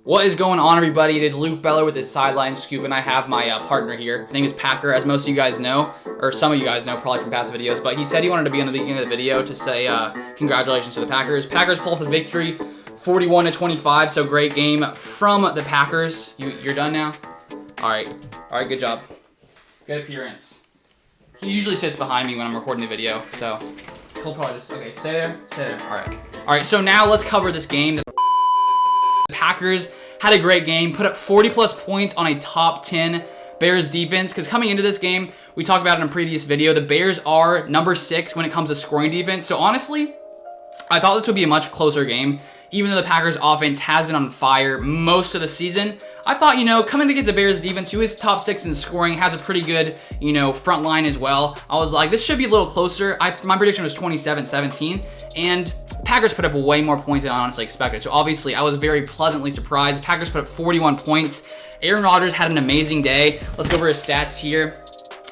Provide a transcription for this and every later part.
What is going on, everybody? It is Luke Beller with his Sideline Scoop, and I have my partner here. His name is Packer, as most of you guys know, or some of you guys know probably from past videos, but he said he wanted to be on the beginning of the video to say congratulations to the Packers. Packers pulled the victory, 41-25, so great game from the Packers. You're done now? All right, good job. Good appearance. He usually sits behind me when I'm recording the video, so he'll probably just, okay, stay there. All right, so now let's cover this game. The Packers had a great game, put up 40-plus points on a top 10 Bears defense, because coming into this game, we talked about it in a previous video, the Bears are number 6 when it comes to scoring defense. So honestly, I thought this would be a much closer game. Even though the Packers offense has been on fire most of the season, I thought, coming against the Bears defense, who is top 6 in scoring, has a pretty good, front line as well. I was like, this should be a little closer. My prediction was 27-17, and Packers put up way more points than I honestly expected. So obviously, I was very pleasantly surprised. Packers put up 41 points. Aaron Rodgers had an amazing day. Let's go over his stats here.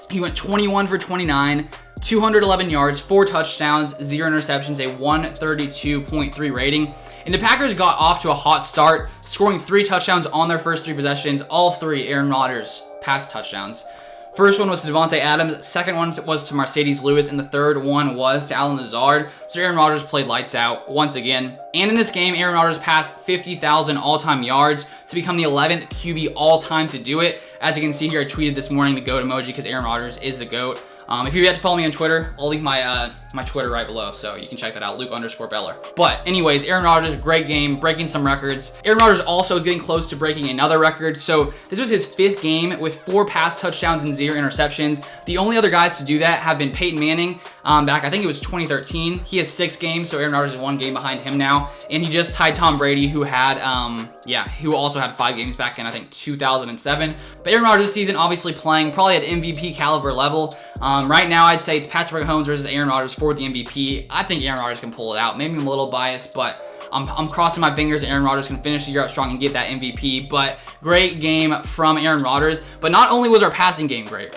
He went 21 for 29, 211 yards, 4 touchdowns, 0 interceptions, a 132.3 rating. And the Packers got off to a hot start, scoring 3 touchdowns on their first 3 possessions. All 3 Aaron Rodgers pass touchdowns. First one was to Devontae Adams, second one was to Mercedes Lewis, and the third one was to Allen Lazard. So Aaron Rodgers played lights out once again. And in this game, Aaron Rodgers passed 50,000 all-time yards to become the 11th QB all-time to do it. As you can see here, I tweeted this morning the GOAT emoji because Aaron Rodgers is the GOAT. If you've yet to follow me on Twitter, I'll leave my my Twitter right below, so you can check that out, Luke_Beller. But anyways, Aaron Rodgers, great game, breaking some records. Aaron Rodgers also is getting close to breaking another record. So this was his 5th game with 4 pass touchdowns and 0 interceptions. The only other guys to do that have been Peyton Manning back, I think it was 2013. He has 6 games, so Aaron Rodgers is 1 game behind him now. And he just tied Tom Brady, who had, who also had 5 games back in, I think, 2007. But Aaron Rodgers this season obviously playing probably at MVP caliber level. Right now, I'd say it's Patrick Mahomes versus Aaron Rodgers for the MVP. I think Aaron Rodgers can pull it out. Maybe I'm a little biased, but I'm crossing my fingers that Aaron Rodgers can finish the year out strong and get that MVP. But great game from Aaron Rodgers. But not only was our passing game great,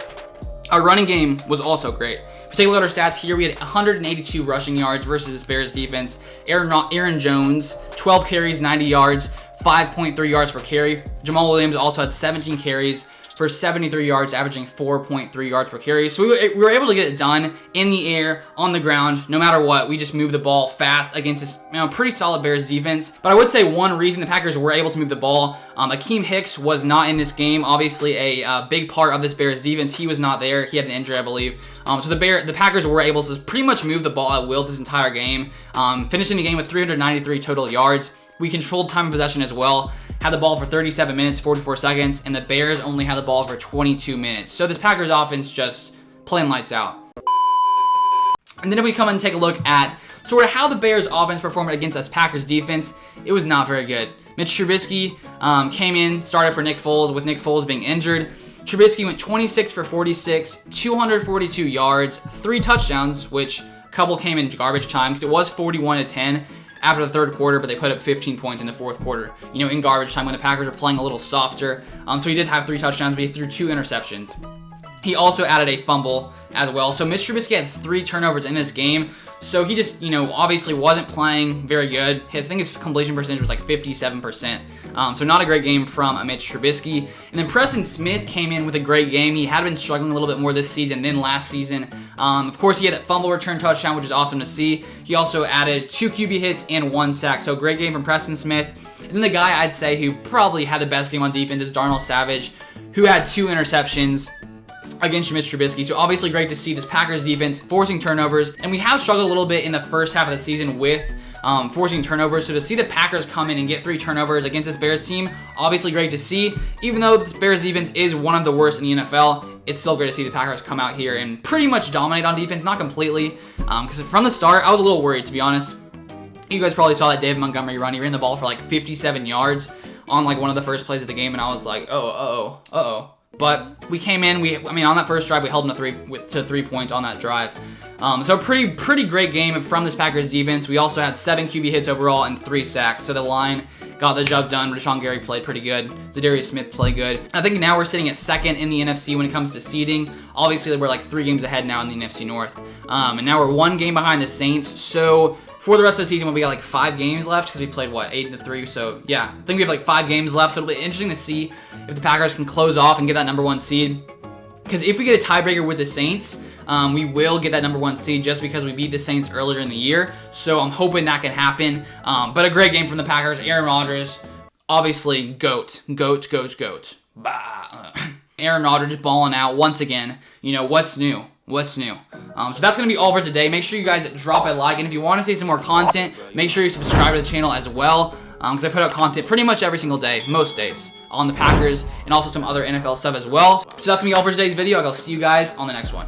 our running game was also great. If you take a look at our stats here, we had 182 rushing yards versus this Bears defense. Aaron Jones, 12 carries, 90 yards, 5.3 yards per carry. Jamal Williams also had 17 carries for 73 yards, averaging 4.3 yards per carry. So we were able to get it done in the air, on the ground, no matter what. We just moved the ball fast against this pretty solid Bears defense. But I would say one reason the Packers were able to move the ball, Akeem Hicks was not in this game. Obviously a big part of this Bears defense. He was not there. He had an injury, I believe. So the Packers were able to pretty much move the ball at will this entire game, finishing the game with 393 total yards. We controlled time of possession as well. Had the ball for 37 minutes, 44 seconds, and the Bears only had the ball for 22 minutes. So this Packers offense just playing lights out. And then if we come and take a look at sort of how the Bears offense performed against us Packers defense, it was not very good. Mitch Trubisky came in, started for Nick Foles, with Nick Foles being injured. Trubisky went 26 for 46, 242 yards, 3 touchdowns, which a couple came in garbage time because it was 41-10. After the third quarter, but they put up 15 points in the fourth quarter, in garbage time when the Packers were playing a little softer. So he did have 3 touchdowns, but he threw 2 interceptions. He also added a fumble as well. So Mitch Trubisky had 3 turnovers in this game. So he just, obviously wasn't playing very good. I think his completion percentage was like 57%. So not a great game from Mitch Trubisky. And then Preston Smith came in with a great game. He had been struggling a little bit more this season than last season. Of course, he had that fumble return touchdown, which is awesome to see. He also added 2 QB hits and 1 sack. So great game from Preston Smith. And then the guy I'd say who probably had the best game on defense is Darnell Savage, who had 2 interceptions against Mitch Trubisky. So obviously great to see this Packers defense forcing turnovers. And we have struggled a little bit in the first half of the season with forcing turnovers. So to see the Packers come in and get 3 turnovers against this Bears team, obviously great to see. Even though this Bears defense is one of the worst in the NFL, it's still great to see the Packers come out here and pretty much dominate on defense. Not completely, because from the start, I was a little worried, to be honest. You guys probably saw that David Montgomery run. He ran the ball for like 57 yards on like one of the first plays of the game, and I was like, uh-oh. But we came in, on that first drive, we held them to 3 points on that drive. So pretty great game from this Packers defense. We also had 7 QB hits overall and 3 sacks. So the line got the job done. Rashawn Gary played pretty good. Zadarius Smith played good. I think now we're sitting at 2nd in the NFC when it comes to seeding. Obviously, we're like 3 games ahead now in the NFC North. And now we're 1 game behind the Saints. So for the rest of the season when we got like 5 games left, because we played, what, 8-3, so yeah, I think we have like 5 games left, so it'll be interesting to see if the Packers can close off and get that number 1 seed, because if we get a tiebreaker with the Saints, we will get that number 1 seed just because we beat the Saints earlier in the year, so I'm hoping that can happen, but a great game from the Packers. Aaron Rodgers, obviously, GOAT. Bah. Aaron Rodgers balling out once again. You know, what's new? What's new? So that's going to be all for today. Make sure you guys drop a like, and if you want to see some more content, make sure you subscribe to the channel as well, because I put out content pretty much every single day, most days, on the Packers, and also some other NFL stuff as well. So that's going to be all for today's video. I'll see you guys on the next one.